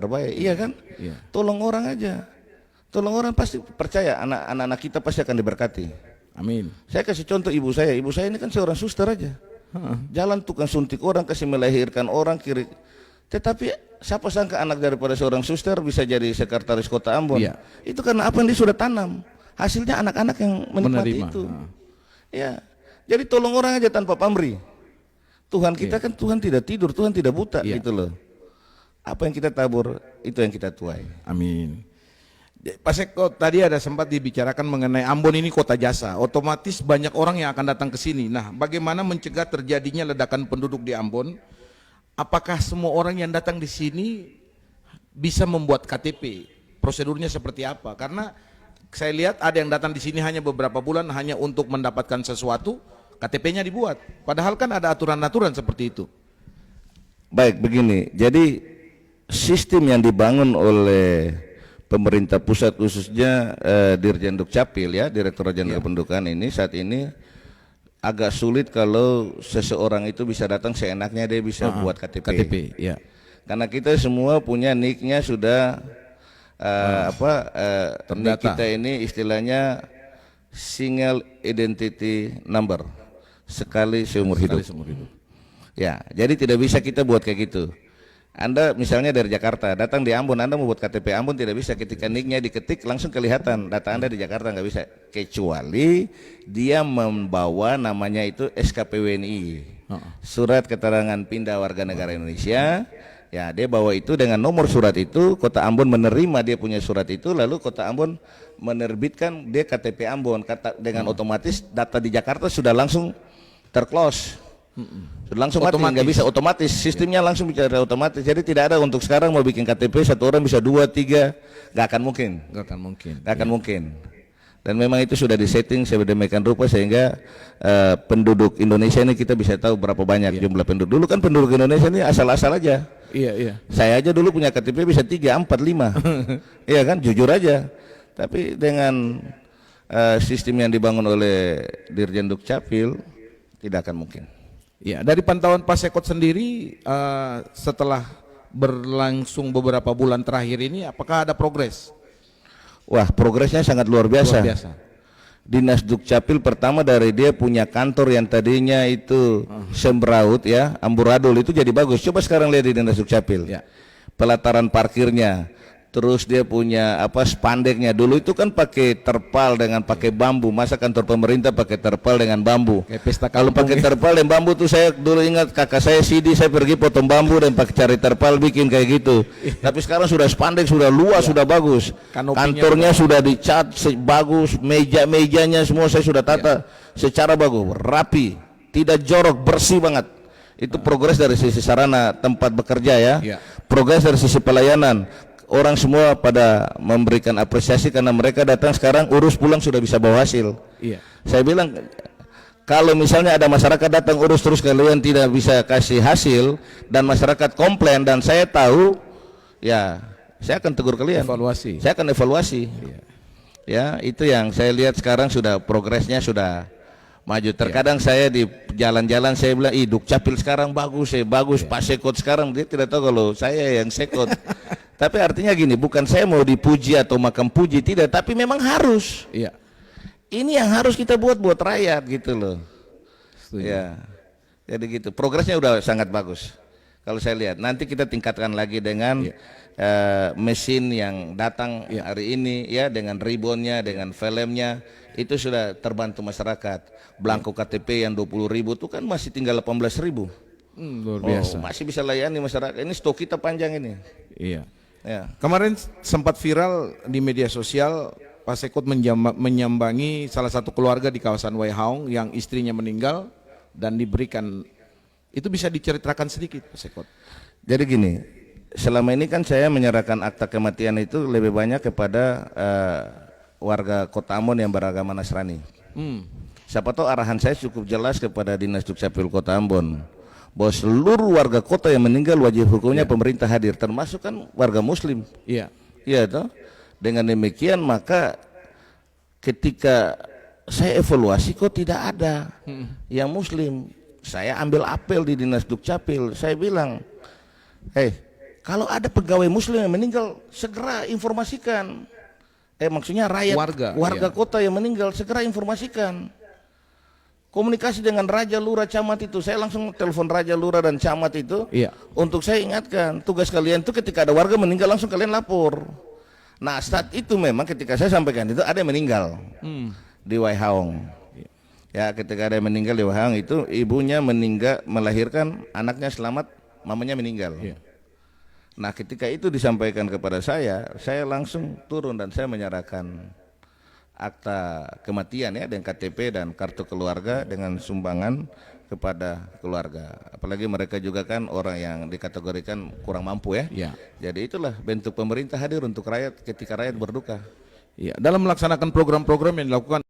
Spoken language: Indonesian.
terbaik, iya kan? Iya. Tolong orang aja, tolong orang pasti percaya, anak-anak kita pasti akan diberkati. Amin. Saya kasih contoh ibu saya ini kan seorang suster aja, jalan tukang suntik orang, kasih melahirkan orang kiri, tetapi siapa sangka anak daripada seorang suster bisa jadi sekretaris kota Ambon. Iya. Itu karena apa yang dia sudah tanam, hasilnya anak-anak yang menikmati Menerima. itu. Ya, jadi tolong orang aja tanpa pamrih. Tuhan kita kan Tuhan tidak tidur, Tuhan tidak buta, Iya. gitu loh. Apa yang kita tabur, itu yang kita tuai. Amin. Pak Seko, tadi ada sempat dibicarakan mengenai Ambon ini kota jasa, otomatis banyak orang yang akan datang ke sini. Nah, bagaimana mencegah terjadinya ledakan penduduk di Ambon? Apakah semua orang yang datang di sini bisa membuat KTP? Prosedurnya seperti apa? Karena saya lihat ada yang datang di sini hanya beberapa bulan hanya untuk mendapatkan sesuatu, KTP-nya dibuat. Padahal kan ada aturan-aturan seperti itu. Baik, begini. Jadi sistem yang dibangun oleh pemerintah pusat khususnya Dirjen Dukcapil ya, Direktorat Jenderal Kependudukan ini saat ini agak sulit kalau seseorang itu bisa datang seenaknya dia bisa buat KTP. KTP, ya. Karena kita semua punya nicknya sudah nick kita ini istilahnya single identity number, sekali seumur hidup. Ya, jadi tidak bisa kita buat kayak gitu. Anda misalnya dari Jakarta datang di Ambon, Anda mau buat KTP Ambon tidak bisa, ketika nicknya diketik langsung kelihatan data Anda di Jakarta, nggak bisa, kecuali dia membawa namanya itu SKPWNI, surat keterangan pindah warga negara Indonesia. Ya, dia bawa itu dengan nomor surat itu, Kota Ambon menerima dia punya surat itu, lalu Kota Ambon menerbitkan dia KTP Ambon, dengan otomatis data di Jakarta sudah langsung terclose. Sudah langsung mati, nggak bisa otomatis, sistemnya langsung bicara otomatis. Jadi tidak ada untuk sekarang mau bikin KTP satu orang bisa 2, 3, nggak akan mungkin. Nggak akan mungkin. Dan memang itu sudah disetting sedemikian rupa sehingga penduduk Indonesia ini kita bisa tahu berapa banyak jumlah penduduk. Dulu kan penduduk Indonesia ini asal-asal aja. Iya. Saya aja dulu punya KTP bisa 3, 4, 5. Iya kan, jujur aja. Tapi dengan sistem yang dibangun oleh Dirjen Dukcapil tidak akan mungkin. Ya, dari pantauan Pak Sekot sendiri setelah berlangsung beberapa bulan terakhir ini, apakah ada progres? Wah, progresnya sangat luar biasa. Dinas Dukcapil pertama dari dia punya kantor yang tadinya itu sembraut ya, amburadul, itu jadi bagus. Coba sekarang lihat di Dinas Dukcapil. Ya. Pelataran parkirnya, terus dia punya spandeknya. Dulu itu kan pakai terpal dengan pakai bambu. Masa kantor pemerintah pakai terpal dengan bambu? Kalau pakai terpal dan bambu tuh saya dulu ingat kakak saya Sidi, saya pergi potong bambu dan pakai cari terpal bikin kayak gitu. Tapi sekarang sudah spandek, sudah luas, sudah bagus. Kantornya sudah dicat bagus, meja-mejanya semua saya sudah tata secara bagus, rapi, tidak jorok, bersih banget. Itu progres dari sisi sarana tempat bekerja ya. Progres dari sisi pelayanan. Orang semua pada memberikan apresiasi karena mereka datang sekarang urus pulang sudah bisa bawa hasil. Iya. Saya bilang kalau misalnya ada masyarakat datang urus terus kalian tidak bisa kasih hasil dan masyarakat komplain dan saya tahu, ya saya akan tegur kalian. Saya akan evaluasi. Iya. Ya, itu yang saya lihat sekarang sudah progresnya sudah maju. Terkadang saya di jalan-jalan saya bilang, Dukcapil sekarang bagus, bagus. Pak Sekot sekarang, dia tidak tahu kalau saya yang Sekot. Tapi artinya gini, bukan saya mau dipuji atau makam puji, tidak, tapi memang harus. Iya. Ini yang harus kita buat rakyat gitu loh. Ya. Jadi gitu. Progresnya udah sangat bagus. Kalau saya lihat, nanti kita tingkatkan lagi dengan mesin yang datang hari ini ya, dengan ribbonnya, dengan filmnya, itu sudah terbantu masyarakat. Belangko KTP yang 20.000 itu kan masih tinggal 18.000. Luar biasa. Masih bisa layani masyarakat. Ini stok kita panjang ini. Iya. Ya. Kemarin sempat viral di media sosial Pak Sekot menyambangi salah satu keluarga di kawasan Waihaong yang istrinya meninggal dan diberikan, itu bisa diceritakan sedikit Pak Sekot? Jadi gini, selama ini kan saya menyerahkan akta kematian itu lebih banyak kepada warga Kota Ambon yang beragama Nasrani. Siapa tahu arahan saya cukup jelas kepada Dinas Dukcapil Kota Ambon bahwa seluruh warga kota yang meninggal wajib hukumnya pemerintah hadir, termasuk kan warga Muslim. Iya. Iya toh. Dengan demikian maka ketika saya evaluasi kok tidak ada yang Muslim, saya ambil apel di Dinas Dukcapil. Saya bilang, Kalau ada pegawai muslim yang meninggal, segera informasikan. Maksudnya rakyat, warga iya. kota yang meninggal, segera informasikan. Komunikasi dengan raja, lurah, camat itu, saya langsung telepon raja, lurah, dan camat itu, Iya. untuk saya ingatkan, tugas kalian itu ketika ada warga meninggal langsung kalian lapor. Nah saat itu memang ketika saya sampaikan itu ada yang meninggal di Waihaong. Ya, ketika ada yang meninggal di Waihaong itu, ibunya meninggal melahirkan, anaknya selamat, mamanya meninggal. Iya. Nah ketika itu disampaikan kepada saya langsung turun dan saya menyerahkan akta kematian ya dengan KTP dan kartu keluarga dengan sumbangan kepada keluarga. Apalagi mereka juga kan orang yang dikategorikan kurang mampu ya. Iya. Jadi itulah bentuk pemerintah hadir untuk rakyat ketika rakyat berduka. Iya, dalam melaksanakan program-program yang dilakukan